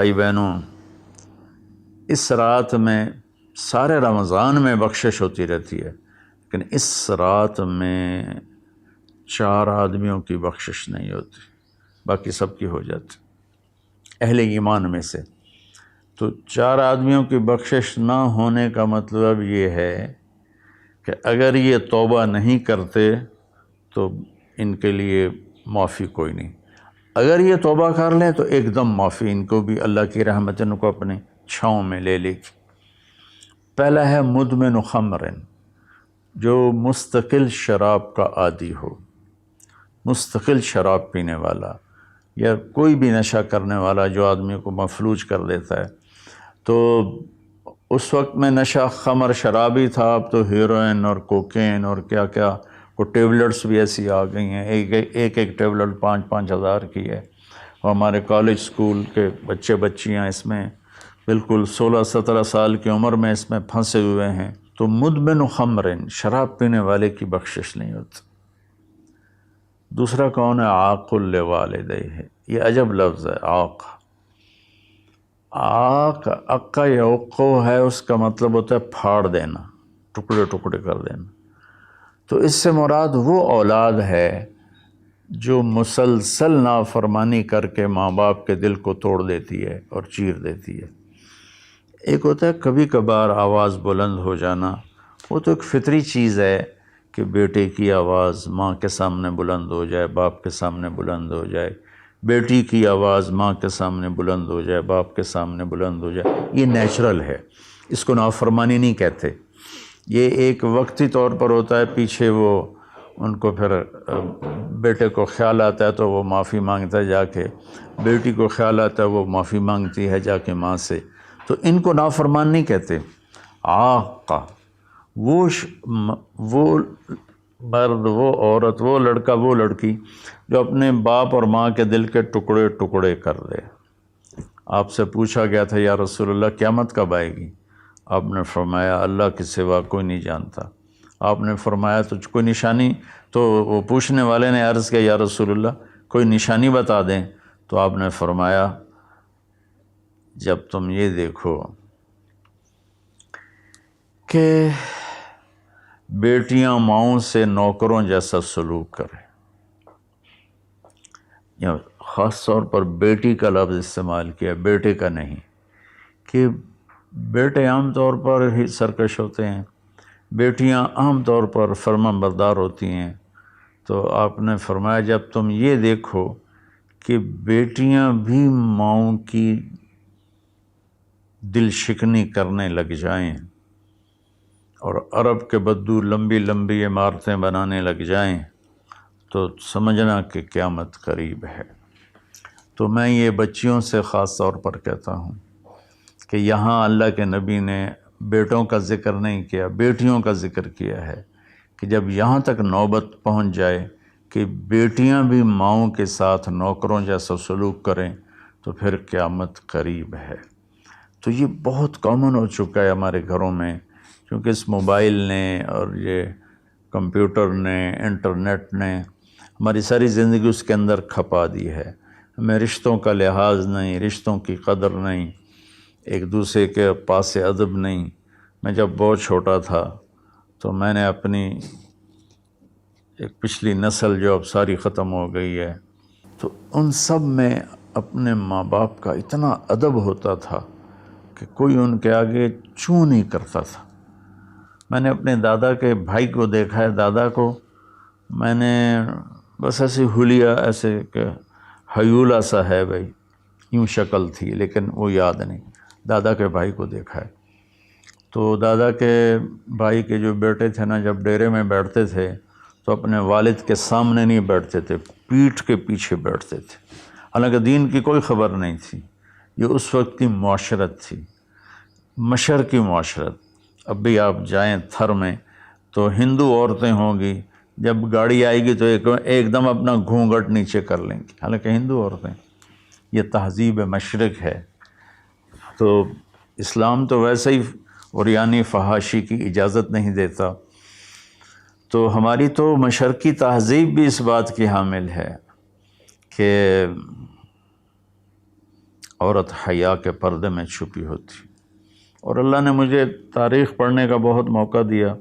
بھائی بہنوں، اس رات میں سارے رمضان میں بخشش ہوتی رہتی ہے، لیکن اس رات میں 4 آدمیوں کی بخشش نہیں ہوتی، باقی سب کی ہو جاتی اہل ایمان میں سے۔ تو 4 آدمیوں کی بخشش نہ ہونے کا مطلب یہ ہے کہ اگر یہ توبہ نہیں کرتے تو ان کے لیے معافی کوئی نہیں، اگر یہ توبہ کر لیں تو ایک دم معافی، ان کو بھی اللہ کی رحمت ان کو اپنے چھاؤں میں لے لے گی۔ پہلا ہے مدمن خمر، جو مستقل شراب کا عادی ہو، مستقل شراب پینے والا یا کوئی بھی نشہ کرنے والا جو آدمی کو مفلوج کر دیتا ہے۔ تو اس وقت میں نشہ خمر شراب ہی تھا، اب تو ہیروئن اور کوکین اور کیا کیا کو ٹیبلٹس بھی ایسی آ گئی ہیں، ایک ٹیبلٹ 5-5 ہزار کی ہے، اور ہمارے کالج سکول کے بچے بچیاں اس میں بالکل 16-17 سال کی عمر میں اس میں پھنسے ہوئے ہیں۔ تو مدمن خمرن، شراب پینے والے کی بخشش نہیں ہوتی۔ دوسرا کون ہے؟ عاق لوالدیہ، یہ عجب لفظ ہے، عاق۔ عاق، عقا یعقو ہے، اس کا مطلب ہوتا ہے پھاڑ دینا، ٹکڑے ٹکڑے کر دینا۔ تو اس سے مراد وہ اولاد ہے جو مسلسل نافرمانی کر کے ماں باپ کے دل کو توڑ دیتی ہے اور چیر دیتی ہے۔ ایک ہوتا ہے کبھی کبھار آواز بلند ہو جانا، وہ تو ایک فطری چیز ہے کہ بیٹے کی آواز ماں کے سامنے بلند ہو جائے، باپ کے سامنے بلند ہو جائے، بیٹی کی آواز ماں کے سامنے بلند ہو جائے، باپ کے سامنے بلند ہو جائے، یہ نیچرل ہے، اس کو نافرمانی نہیں کہتے۔ یہ ایک وقتی طور پر ہوتا ہے، پیچھے وہ ان کو پھر بیٹے کو خیال آتا ہے تو وہ معافی مانگتا ہے جا کے، بیٹی کو خیال آتا ہے وہ معافی مانگتی ہے جا کے ماں سے، تو ان کو نافرمان نہیں کہتے۔ عاقہ، وہ مرد، وہ عورت، وہ لڑکا، وہ لڑکی جو اپنے باپ اور ماں کے دل کے ٹکڑے ٹکڑے کر دے۔ آپ سے پوچھا گیا تھا یا رسول اللہ قیامت کب آئے گی؟ آپ نے فرمایا اللہ کے سوا کوئی نہیں جانتا۔ آپ نے فرمایا تو کوئی نشانی؟ تو وہ پوچھنے والے نے عرض کیا یا رسول اللہ کوئی نشانی بتا دیں، تو آپ نے فرمایا جب تم یہ دیکھو کہ بیٹیاں ماؤں سے نوکروں جیسا سلوک کریں، یا خاص طور پر بیٹی کا لفظ استعمال کیا، بیٹے کا نہیں، کہ بیٹے عام طور پر ہی سرکش ہوتے ہیں، بیٹیاں عام طور پر فرمان بردار ہوتی ہیں۔ تو آپ نے فرمایا جب تم یہ دیکھو کہ بیٹیاں بھی ماؤں کی دل شکنی کرنے لگ جائیں اور عرب کے بدو لمبی لمبی عمارتیں بنانے لگ جائیں، تو سمجھنا کہ قیامت قریب ہے۔ تو میں یہ بچیوں سے خاص طور پر کہتا ہوں کہ یہاں اللہ کے نبی نے بیٹوں کا ذکر نہیں کیا، بیٹیوں کا ذکر کیا ہے، کہ جب یہاں تک نوبت پہنچ جائے کہ بیٹیاں بھی ماؤں کے ساتھ نوکروں جیسا سلوک کریں تو پھر قیامت قریب ہے۔ تو یہ بہت کامن ہو چکا ہے ہمارے گھروں میں، کیونکہ اس موبائل نے اور یہ کمپیوٹر نے، انٹرنیٹ نے ہماری ساری زندگی اس کے اندر کھپا دی ہے۔ ہمیں رشتوں کا لحاظ نہیں، رشتوں کی قدر نہیں، ایک دوسرے کے پاس ادب نہیں۔ میں جب بہت چھوٹا تھا تو میں نے اپنی ایک پچھلی نسل جو اب ساری ختم ہو گئی ہے، تو ان سب میں اپنے ماں باپ کا اتنا ادب ہوتا تھا کہ کوئی ان کے آگے چوں نہیں کرتا تھا۔ میں نے اپنے دادا کے بھائی کو دیکھا ہے، دادا کو میں نے بس ایسے حلیہ، ایسے کہ ہیولا سا ہے بھائی، یوں شکل تھی لیکن وہ یاد نہیں، دادا کے بھائی کو دیکھا ہے۔ تو دادا کے بھائی کے جو بیٹے تھے نا، جب ڈیرے میں بیٹھتے تھے تو اپنے والد کے سامنے نہیں بیٹھتے تھے، پیٹھ کے پیچھے بیٹھتے تھے، حالانکہ دین کی کوئی خبر نہیں تھی۔ یہ اس وقت کی معاشرت تھی، مشرقی معاشرت۔ اب بھی آپ جائیں تھر میں تو ہندو عورتیں ہوں گی، جب گاڑی آئے گی تو ایک دم اپنا گھونگھٹ نیچے کر لیں گی، حالانکہ ہندو عورتیں۔ یہ تہذیب مشرق ہے۔ تو اسلام تو ویسے ہی عریانی فحاشی کی اجازت نہیں دیتا، تو ہماری تو مشرقی تہذیب بھی اس بات کی حامل ہے کہ عورت حیا کے پردے میں چھپی ہوتی. اور اللہ نے مجھے تاریخ پڑھنے کا بہت موقع دیا.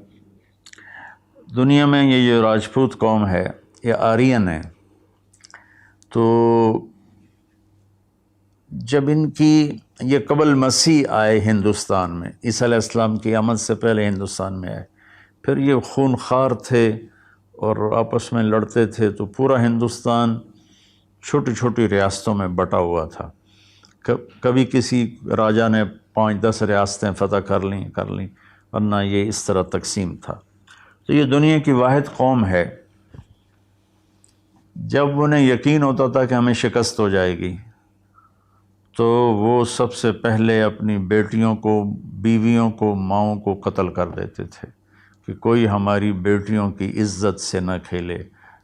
دنیا میں یہ جو راجپوت قوم ہے یہ آرین ہے. تو جب ان کی یہ قبل مسیح آئے ہندوستان میں، عیسیٰ علیہ السلام کی آمد سے پہلے ہندوستان میں آئے، پھر یہ خونخوار تھے اور آپس میں لڑتے تھے، تو پورا ہندوستان چھوٹی چھوٹی ریاستوں میں بٹا ہوا تھا. کبھی کسی راجا نے 5-10 ریاستیں فتح کر لیں ورنہ یہ اس طرح تقسیم تھا. تو یہ دنیا کی واحد قوم ہے. جب انہیں یقین ہوتا تھا کہ ہمیں شکست ہو جائے گی تو وہ سب سے پہلے اپنی بیٹیوں کو، بیویوں کو، ماؤں کو قتل کر دیتے تھے کہ کوئی ہماری بیٹیوں کی عزت سے نہ کھیلے،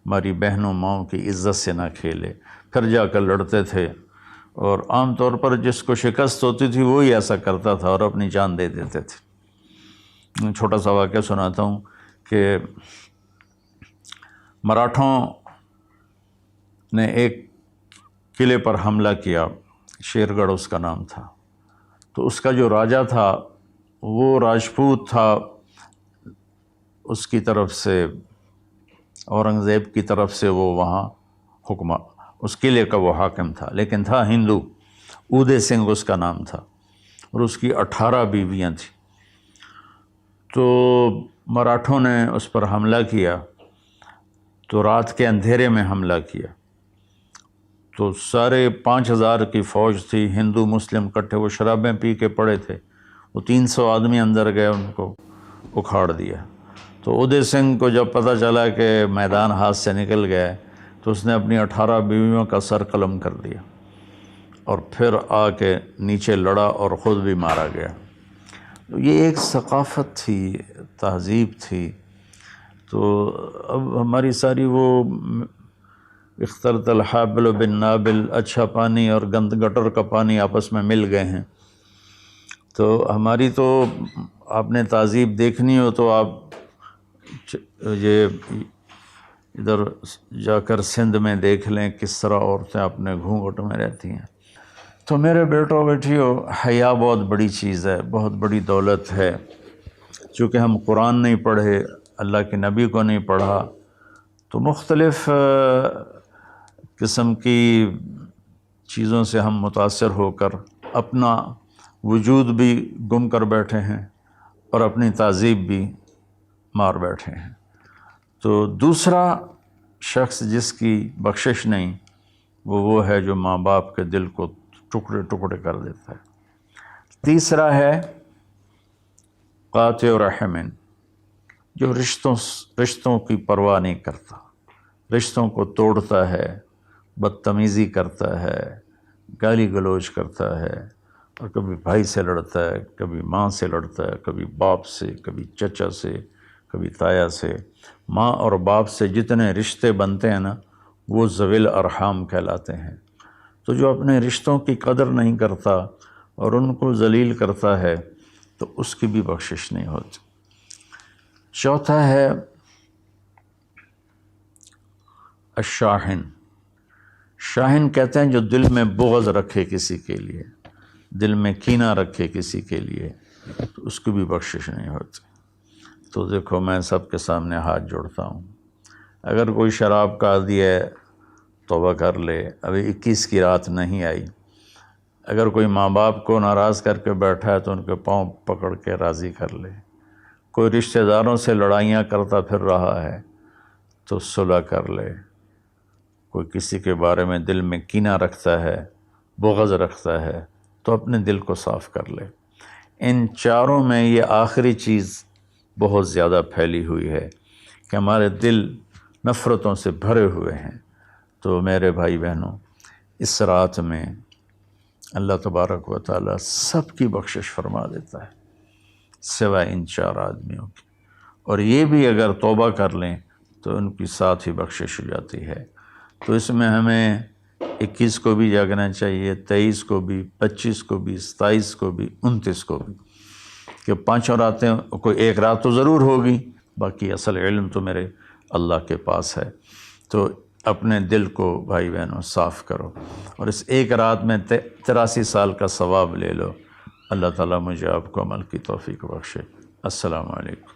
ہماری بہنوں ماؤں کی عزت سے نہ کھیلے. پھر جا کر لڑتے تھے، اور عام طور پر جس کو شکست ہوتی تھی وہی ایسا کرتا تھا اور اپنی جان دے دیتے تھے. چھوٹا سا واقعہ سناتا ہوں کہ مراٹھوں نے ایک قلعے پر حملہ کیا، شیر گڑھ اس کا نام تھا. تو اس کا جو راجا تھا وہ راجپوت تھا، اس کی طرف سے اورنگزیب کی طرف سے وہ وہاں اس قلعے کا وہ حاکم تھا، لیکن تھا ہندو. اودے سنگھ اس کا نام تھا اور اس کی 18 بیویاں تھیں. تو مراٹھوں نے اس پر حملہ کیا، تو رات کے اندھیرے میں حملہ کیا. تو سارے 5000 کی فوج تھی، ہندو مسلم کٹھے، وہ شرابیں پی کے پڑے تھے. وہ 300 آدمی اندر گئے، ان کو اکھاڑ دیا. تو اودے سنگھ کو جب پتہ چلا کہ میدان ہاتھ سے نکل گئے تو اس نے اپنی 18 بیویوں کا سر قلم کر دیا اور پھر آ کے نیچے لڑا اور خود بھی مارا گیا. تو یہ ایک ثقافت تھی، تہذیب تھی. تو اب ہماری ساری وہ اختلط الحابل بالنابل، اچھا پانی اور گند گٹر کا پانی آپس میں مل گئے ہیں. تو ہماری تو آپ نے تہذیب دیکھنی ہو تو آپ یہ ادھر جا کر سندھ میں دیکھ لیں کس طرح عورتیں اپنے گھونگھٹ میں رہتی ہیں. تو میرے بیٹوں بیٹیوں، حیا بہت بڑی چیز ہے، بہت بڑی دولت ہے. چونکہ ہم قرآن نہیں پڑھے، اللہ کے نبی کو نہیں پڑھا، تو مختلف قسم کی چیزوں سے ہم متاثر ہو کر اپنا وجود بھی گم کر بیٹھے ہیں اور اپنی تہذیب بھی مار بیٹھے ہیں. تو دوسرا شخص جس کی بخشش نہیں وہ ہے جو ماں باپ کے دل کو ٹکڑے ٹکڑے کر دیتا ہے. تیسرا ہے قاطع رحم، جو رشتوں کی پرواہ نہیں کرتا، رشتوں کو توڑتا ہے، بدتمیزی کرتا ہے، گالی گلوچ کرتا ہے، اور کبھی بھائی سے لڑتا ہے، کبھی ماں سے لڑتا ہے، کبھی باپ سے، کبھی چچا سے، کبھی تایا سے. ماں اور باپ سے جتنے رشتے بنتے ہیں نا وہ ذوی الارحام کہلاتے ہیں. تو جو اپنے رشتوں کی قدر نہیں کرتا اور ان کو ذلیل کرتا ہے تو اس کی بھی بخشش نہیں ہوتی. چوتھا ہے الشاحن. شاحن کہتے ہیں جو دل میں بغض رکھے کسی کے لیے، دل میں کینہ رکھے کسی کے لیے، تو اس کی بھی بخشش نہیں ہوتی. تو دیکھو میں سب کے سامنے ہاتھ جوڑتا ہوں، اگر کوئی شراب کا عادی ہے توبہ کر لے، ابھی 21 کی رات نہیں آئی. اگر کوئی ماں باپ کو ناراض کر کے بیٹھا ہے تو ان کے پاؤں پکڑ کے راضی کر لے. کوئی رشتہ داروں سے لڑائیاں کرتا پھر رہا ہے تو صلح کر لے. کوئی کسی کے بارے میں دل میں کینہ رکھتا ہے، بغض رکھتا ہے، تو اپنے دل کو صاف کر لے. ان چاروں میں یہ آخری چیز بہت زیادہ پھیلی ہوئی ہے کہ ہمارے دل نفرتوں سے بھرے ہوئے ہیں. تو میرے بھائی بہنوں، اس رات میں اللہ تبارک و تعالیٰ سب کی بخشش فرما دیتا ہے سوائے ان 4 آدمیوں کی. اور یہ بھی اگر توبہ کر لیں تو ان کی ساتھ ہی بخشش ہو جاتی ہے. تو اس میں ہمیں 21 کو بھی جاگنا چاہیے، 23 کو بھی، 25 کو بھی، 27 کو بھی، 29 کو بھی، کہ 5 راتیں، کوئی ایک رات تو ضرور ہوگی، باقی اصل علم تو میرے اللہ کے پاس ہے. تو اپنے دل کو بھائی بہنوں صاف کرو، اور اس ایک رات میں 83 سال کا ثواب لے لو۔ اللہ تعالیٰ مجھے آپ کو عمل کی توفیق بخشے۔ السلام علیکم۔